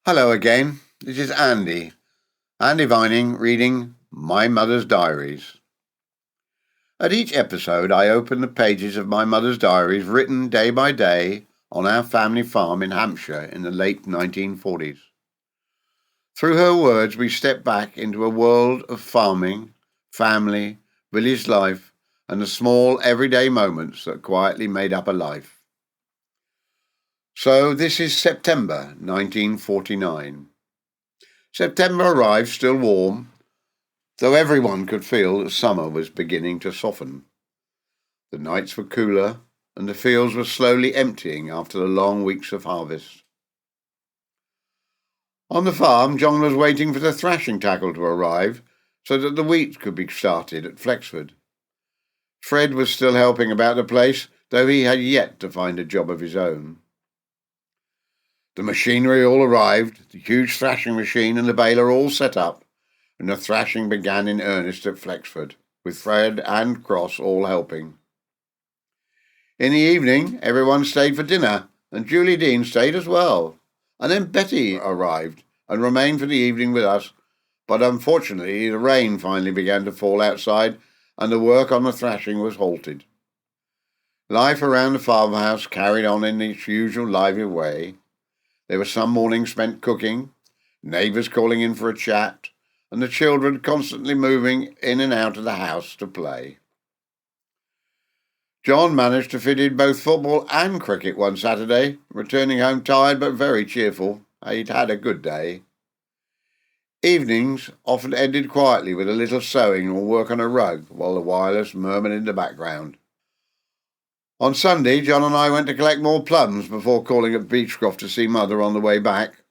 Hello again. This is Andy Vining reading My Mother's Diaries. At each episode, I open the pages of my mother's diaries written day by day on our family farm in Hampshire in the late 1940s. Through her words, we step back into a world of farming, family, village life, and the small everyday moments that quietly made up a life. So this is September 1949. September arrived still warm, though everyone could feel that summer was beginning to soften. The nights were cooler, and the fields were slowly emptying after the long weeks of harvest. On the farm, John was waiting for the thrashing tackle to arrive so that the wheat could be started at Flexford. Fred was still helping about the place, though he had yet to find a job of his own. The machinery all arrived, the huge thrashing machine and the baler all set up, and the thrashing began in earnest at Flexford, with Fred and Cross all helping. In the evening, everyone stayed for dinner, and Julie Dean stayed as well. And then Betty arrived and remained for the evening with us, but unfortunately the rain finally began to fall outside, and the work on the thrashing was halted. Life around the farmhouse carried on in its usual lively way. There were some mornings spent cooking, neighbours calling in for a chat, and the children constantly moving in and out of the house to play. John managed to fit in both football and cricket one Saturday, returning home tired but very cheerful. He'd had a good day. Evenings often ended quietly with a little sewing or work on a rug, while the wireless murmured in the background. On Sunday, John and I went to collect more plums before calling at Beechcroft to see Mother on the way back.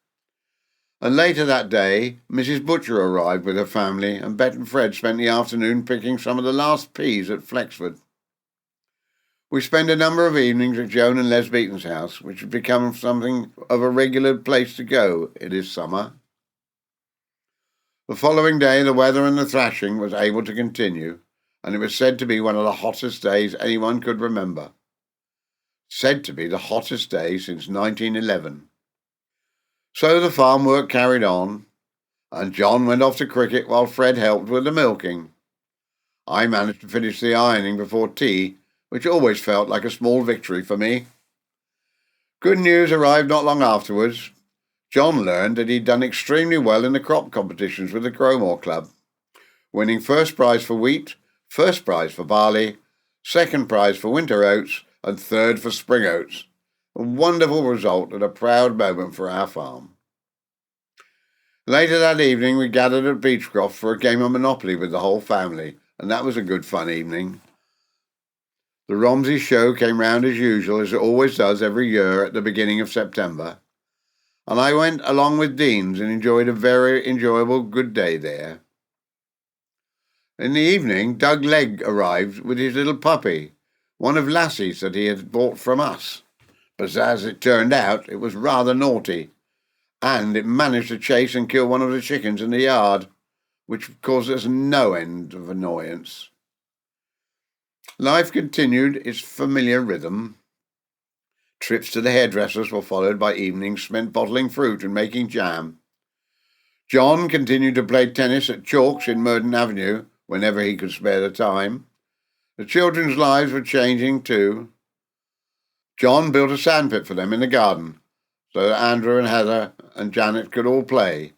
And later that day, Mrs. Butcher arrived with her family, and Bet and Fred spent the afternoon picking some of the last peas at Flexford. We spent a number of evenings at Joan and Les Beaton's house, which had become something of a regular place to go in this summer. The following day, the weather and the thrashing was able to continue, and it was said to be one of the hottest days anyone could remember. Said to be the hottest day since 1911. So the farm work carried on, and John went off to cricket while Fred helped with the milking. I managed to finish the ironing before tea, which always felt like a small victory for me. Good news arrived not long afterwards. John learned that he'd done extremely well in the crop competitions with the Crowmore Club, winning first prize for wheat, first prize for barley, second prize for winter oats, and third for spring oats. A wonderful result and a proud moment for our farm. Later that evening we gathered at Beechcroft for a game of Monopoly with the whole family, and that was a good fun evening. The Romsey show came round as usual, as it always does every year at the beginning of September, and I went along with Deans and enjoyed a very enjoyable good day there. In the evening, Doug Legg arrived with his little puppy, one of Lassie's that he had bought from us. But as it turned out, it was rather naughty, and it managed to chase and kill one of the chickens in the yard, which caused us no end of annoyance. Life continued its familiar rhythm. Trips to the hairdressers were followed by evenings spent bottling fruit and making jam. John continued to play tennis at Chalks in Murden Avenue whenever he could spare the time. The children's lives were changing too. John built a sandpit for them in the garden so that Andrew and Heather and Janet could all play.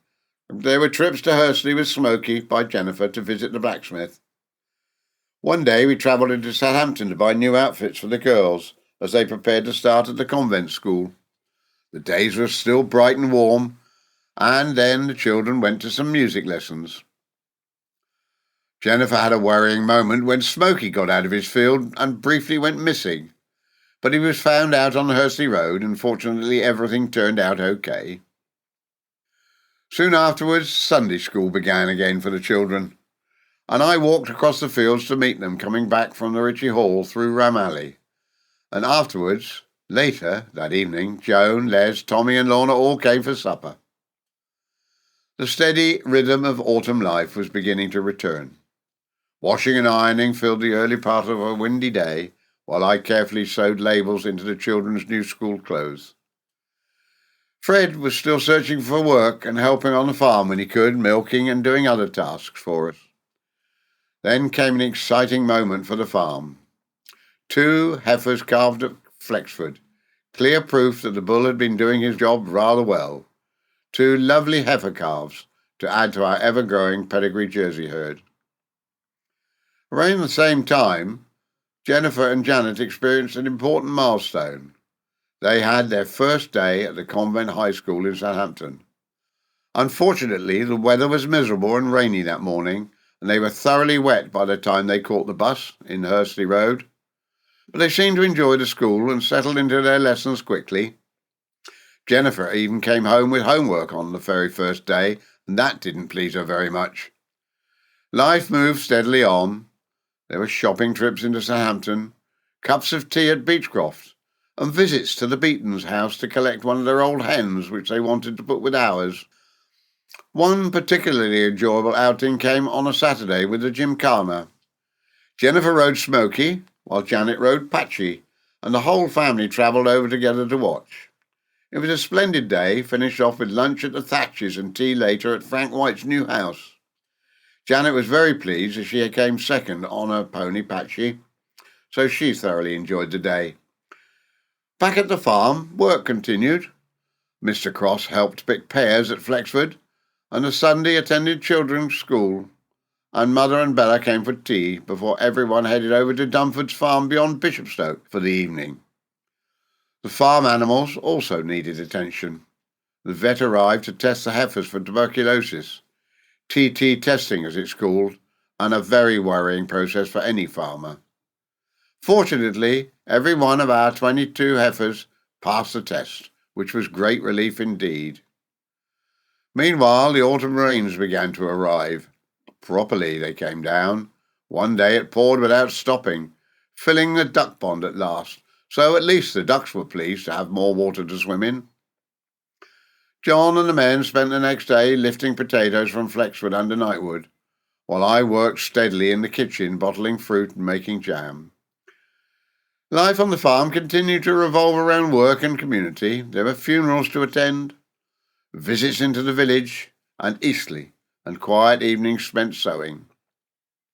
There were trips to Hursley with Smoky by Jennifer to visit the blacksmith. One day we travelled into Southampton to buy new outfits for the girls as they prepared to start at the convent school. The days were still bright and warm, and then the children went to some music lessons. Jennifer had a worrying moment when Smoky got out of his field and briefly went missing, but he was found out on Hursley Road, and fortunately everything turned out okay. Soon afterwards, Sunday school began again for the children, and I walked across the fields to meet them coming back from the Ritchie Hall through Ram Alley. And afterwards, later that evening, Joan, Les, Tommy and Lorna all came for supper. The steady rhythm of autumn life was beginning to return. Washing and ironing filled the early part of a windy day, while I carefully sewed labels into the children's new school clothes. Fred was still searching for work and helping on the farm when he could, milking and doing other tasks for us. Then came an exciting moment for the farm. 2 heifers calved at Flexford, clear proof that the bull had been doing his job rather well. 2 lovely heifer calves to add to our ever-growing pedigree Jersey herd. Around the same time, Jennifer and Janet experienced an important milestone. They had their first day at the convent high school in Southampton. Unfortunately, the weather was miserable and rainy that morning, and they were thoroughly wet by the time they caught the bus in Hursley Road. But they seemed to enjoy the school and settled into their lessons quickly. Jennifer even came home with homework on the very first day, and that didn't please her very much. Life moved steadily on. There were shopping trips into Southampton, cups of tea at Beechcroft, and visits to the Beatons' house to collect one of their old hens which they wanted to put with ours. One particularly enjoyable outing came on a Saturday with the gymkhana. Jennifer rode Smoky, while Janet rode Patchy, and the whole family travelled over together to watch. It was a splendid day, finished off with lunch at the Thatches and tea later at Frank White's new house. Janet was very pleased as she came second on her pony Patchy, so she thoroughly enjoyed the day. Back at the farm, work continued. Mr. Cross helped pick pears at Flexford, and the Sunday attended children's school, and Mother and Bella came for tea before everyone headed over to Dunford's farm beyond Bishopstoke for the evening. The farm animals also needed attention. The vet arrived to test the heifers for tuberculosis, TT testing as it's called, and a very worrying process for any farmer. Fortunately, every one of our 22 heifers passed the test, which was great relief indeed. Meanwhile, the autumn rains began to arrive. Properly they came down. One day it poured without stopping, filling the duck pond at last, so at least the ducks were pleased to have more water to swim in. John and the men spent the next day lifting potatoes from Flexford under Nightwood, while I worked steadily in the kitchen bottling fruit and making jam. Life on the farm continued to revolve around work and community. There were funerals to attend, visits into the village and Eastleigh, and quiet evenings spent sewing.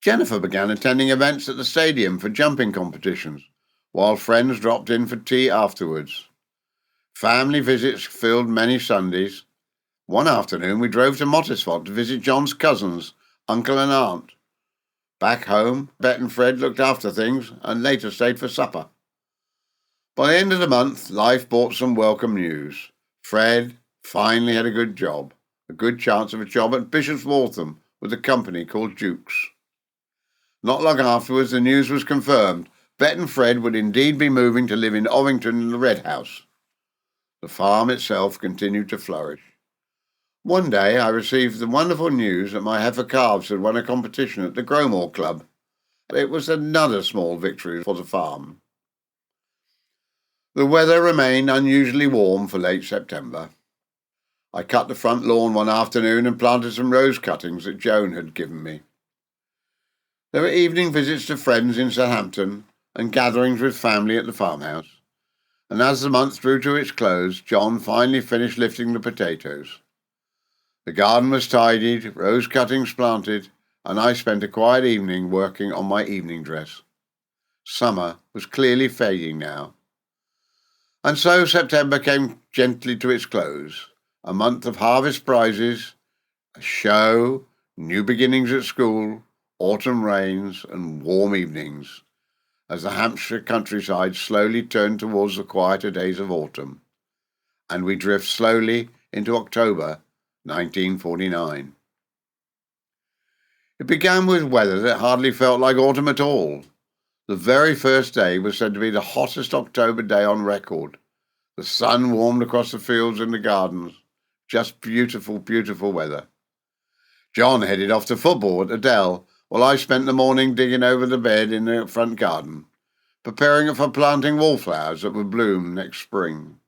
Jennifer began attending events at the stadium for jumping competitions, while friends dropped in for tea afterwards. Family visits filled many Sundays. One afternoon we drove to Mottisfont to visit John's cousins, uncle and aunt. Back home, Bet and Fred looked after things and later stayed for supper. By the end of the month, life brought some welcome news. Fred finally had a good chance of a job at Bishop's Waltham with a company called Duke's. Not long afterwards, the news was confirmed. Bet and Fred would indeed be moving to live in Ovington in the Red House. The farm itself continued to flourish. One day I received the wonderful news that my heifer calves had won a competition at the Gromore Club. It was another small victory for the farm. The weather remained unusually warm for late September. I cut the front lawn one afternoon and planted some rose cuttings that Joan had given me. There were evening visits to friends in Southampton and gatherings with family at the farmhouse. And as the month drew to its close, John finally finished lifting the potatoes. The garden was tidied, rose cuttings planted, and I spent a quiet evening working on my evening dress. Summer was clearly fading now. And so September came gently to its close, a month of harvest prizes, a show, new beginnings at school, autumn rains, and warm evenings, as the Hampshire countryside slowly turned towards the quieter days of autumn, and we drift slowly into October 1949. It began with weather that hardly felt like autumn at all. The very first day was said to be the hottest October day on record. The sun warmed across the fields and the gardens. Just beautiful, beautiful weather. John headed off to football at the Dell, while I spent the morning digging over the bed in the front garden, preparing it for planting wallflowers that would bloom next spring.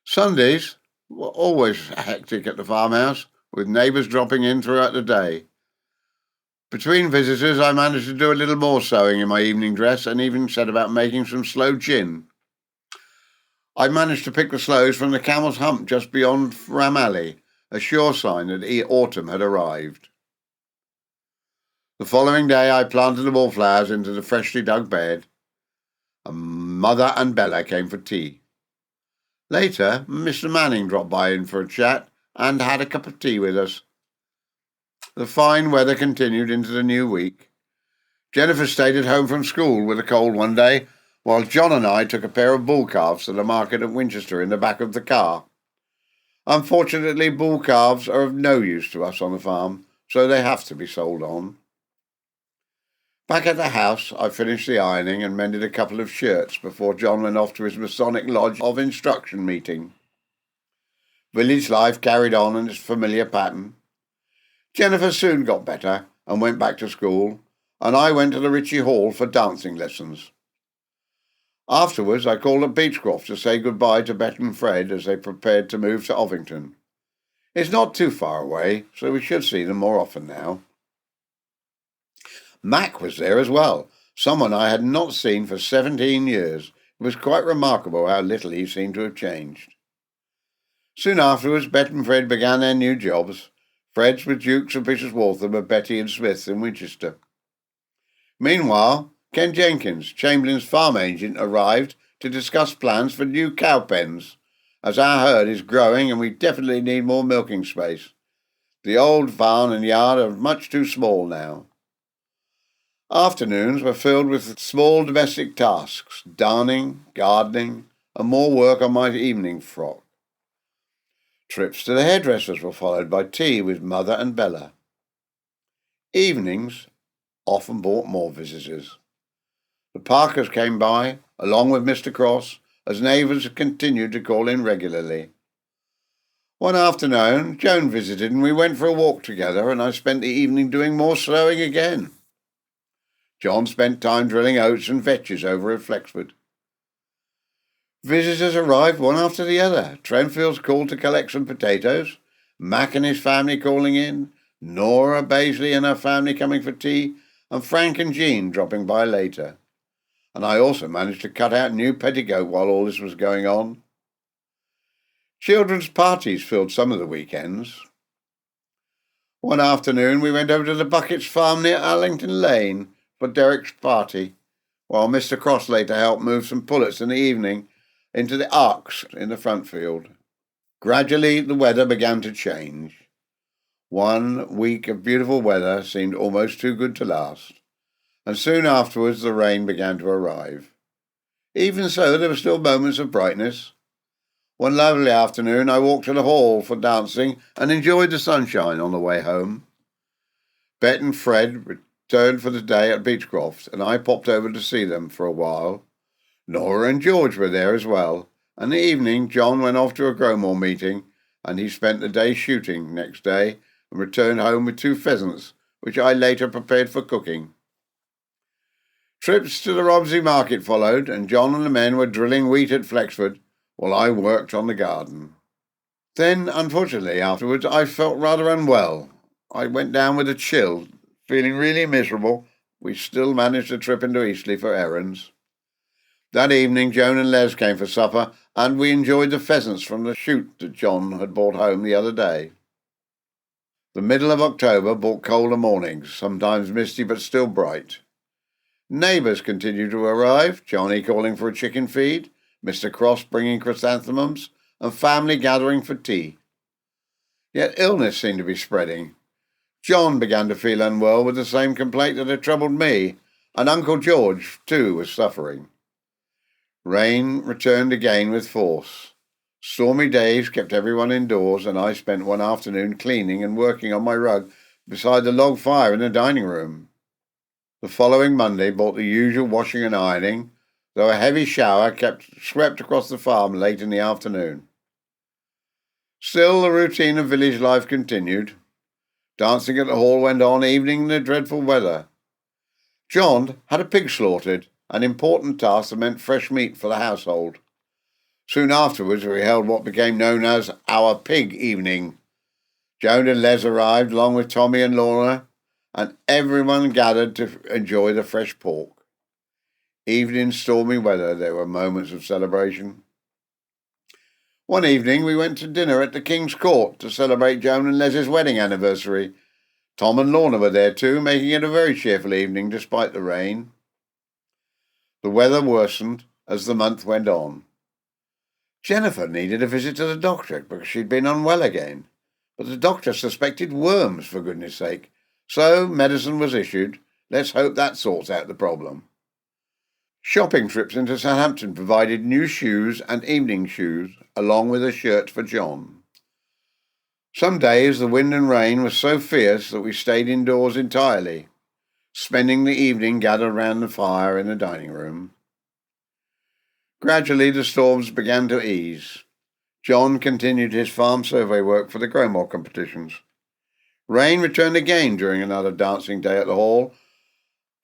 Sundays were always hectic at the farmhouse, with neighbours dropping in throughout the day. Between visitors, I managed to do a little more sewing in my evening dress and even set about making some sloe gin. I managed to pick the sloes from the Camel's Hump just beyond Ram Alley, a sure sign that autumn had arrived. The following day I planted the wallflowers into the freshly dug bed, and Mother and Bella came for tea. Later, Mr. Manning dropped by in for a chat and had a cup of tea with us. The fine weather continued into the new week. Jennifer stayed at home from school with a cold one day, while John and I took a pair of bull calves to the market at Winchester in the back of the car. Unfortunately, bull calves are of no use to us on the farm, so they have to be sold on. Back at the house, I finished the ironing and mended a couple of shirts before John went off to his Masonic Lodge of Instruction meeting. Village life carried on in its familiar pattern. Jennifer soon got better and went back to school, and I went to the Ritchie Hall for dancing lessons. Afterwards, I called at Beechcroft to say goodbye to Bet and Fred as they prepared to move to Ovington. It's not too far away, so we should see them more often now. Mac was there as well, someone I had not seen for 17 years. It was quite remarkable how little he seemed to have changed. Soon afterwards, Bet and Fred began their new jobs. Fred's with Dukes of Bishop's Waltham and Betty and Smith's in Winchester. Meanwhile, Ken Jenkins, Chamberlain's farm agent, arrived to discuss plans for new cow pens, as our herd is growing and we definitely need more milking space. The old barn and yard are much too small now. Afternoons were filled with small domestic tasks, darning, gardening, and more work on my evening frock. Trips to the hairdressers were followed by tea with Mother and Bella. Evenings often brought more visitors. The Parkers came by, along with Mr. Cross, as neighbours continued to call in regularly. One afternoon, Joan visited and we went for a walk together, and I spent the evening doing more sewing again. John spent time drilling oats and vetches over at Flexford. Visitors arrived one after the other. Trenfields called to collect some potatoes, Mac and his family calling in, Nora Baisley and her family coming for tea, and Frank and Jean dropping by later. And I also managed to cut out new petticoat while all this was going on. Children's parties filled some of the weekends. One afternoon we went over to the Buckets farm near Allington Lane for Derek's party, while Mr. Cross later helped move some pullets in the evening into the arks in the front field. Gradually the weather began to change. 1 week of beautiful weather seemed almost too good to last, and soon afterwards the rain began to arrive. Even so, there were still moments of brightness. One lovely afternoon I walked to the hall for dancing and enjoyed the sunshine on the way home. Bet and Fred returned for the day at Beechcroft, and I popped over to see them for a while. Nora and George were there as well, and in the evening John went off to a Growmore meeting, and he spent the day shooting next day and returned home with 2 pheasants, which I later prepared for cooking. Trips to the Romsey market followed, and John and the men were drilling wheat at Flexford, while I worked on the garden. Then, unfortunately, afterwards I felt rather unwell. I went down with a chill, feeling really miserable. We still managed to trip into Eastleigh for errands. That evening Joan and Les came for supper, and we enjoyed the pheasants from the shoot that John had brought home the other day. The middle of October brought colder mornings, sometimes misty but still bright. Neighbours continued to arrive, Johnny calling for a chicken feed, Mr. Cross bringing chrysanthemums, and family gathering for tea. Yet illness seemed to be spreading. John began to feel unwell with the same complaint that had troubled me, and Uncle George, too, was suffering. Rain returned again with force. Stormy days kept everyone indoors, and I spent one afternoon cleaning and working on my rug beside the log fire in the dining room. The following Monday brought the usual washing and ironing, though a heavy shower swept across the farm late in the afternoon. Still, the routine of village life continued. Dancing at the hall went on, evening in the dreadful weather. John had a pig slaughtered, an important task that meant fresh meat for the household. Soon afterwards we held what became known as our pig evening. Joan and Les arrived, along with Tommy and Lorna, and everyone gathered to enjoy the fresh pork. Even in stormy weather there were moments of celebration. One evening we went to dinner at the King's Court to celebrate Joan and Les's wedding anniversary. Tom and Lorna were there too, making it a very cheerful evening despite the rain. The weather worsened as the month went on. Jennifer needed a visit to the doctor because she'd been unwell again, but the doctor suspected worms, for goodness sake. So medicine was issued. Let's hope that sorts out the problem. Shopping trips into Southampton provided new shoes and evening shoes, along with a shirt for John. Some days the wind and rain was so fierce that we stayed indoors entirely, spending the evening gathered round the fire in the dining room. Gradually the storms began to ease. John continued his farm survey work for the Growmore competitions. Rain returned again during another dancing day at the hall,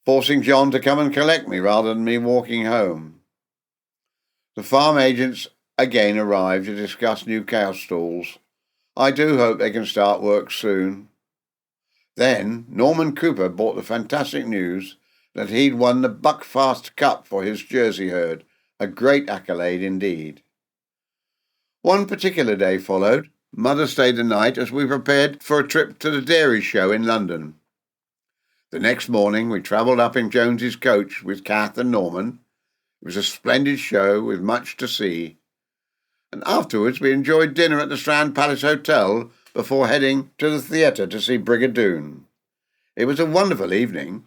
forcing John to come and collect me rather than me walking home. The farm agents again arrived to discuss new cow stalls. I do hope they can start work soon. Then Norman Cooper brought the fantastic news that he'd won the Buckfast Cup for his Jersey herd, a great accolade indeed. One particular day followed. Mother stayed the night as we prepared for a trip to the Diaries show in London. The next morning we travelled up in Jones's coach with Kath and Norman. It was a splendid show with much to see. And afterwards we enjoyed dinner at the Strand Palace Hotel before heading to the theatre to see Brigadoon. It was a wonderful evening.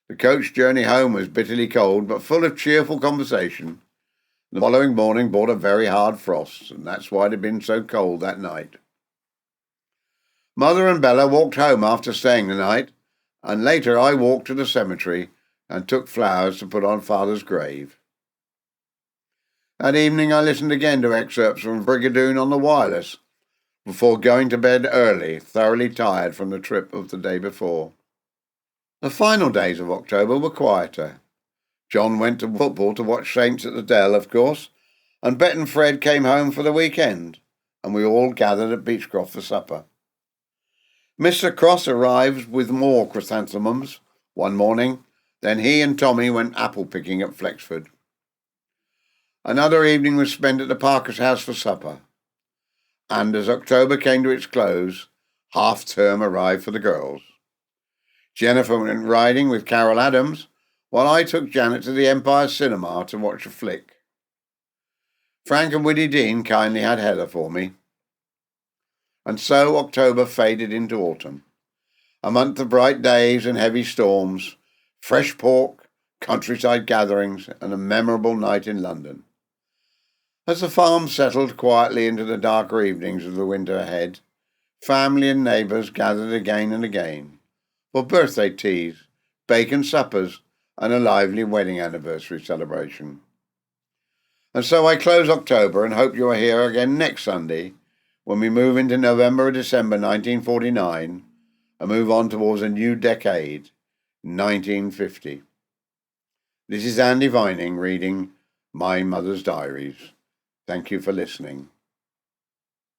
The coach journey home was bitterly cold but full of cheerful conversation. The following morning brought a very hard frost, and that's why it had been so cold that night. Mother and Bella walked home after staying the night, and later I walked to the cemetery and took flowers to put on Father's grave. That evening I listened again to excerpts from Brigadoon on the wireless before going to bed early, thoroughly tired from the trip of the day before. The final days of October were quieter. John went to football to watch Saints at the Dell, of course, and Bet and Fred came home for the weekend, and we all gathered at Beechcroft for supper. Mr. Cross arrived with more chrysanthemums one morning, then he and Tommy went apple picking at Flexford. Another evening was spent at the Parker's house for supper, and as October came to its close, half-term arrived for the girls. Jennifer went riding with Carol Adams, while I took Janet to the Empire Cinema to watch a flick. Frank and Widdy Dean kindly had Heather for me. And so October faded into autumn, a month of bright days and heavy storms, fresh pork, countryside gatherings, and a memorable night in London. As the farm settled quietly into the darker evenings of the winter ahead, family and neighbours gathered again and again for birthday teas, bacon suppers, and a lively wedding anniversary celebration. And so I close October and hope you are here again next Sunday when we move into November or December 1949 and move on towards a new decade, 1950. This is Andy Vining reading My Mother's Diaries. Thank you for listening.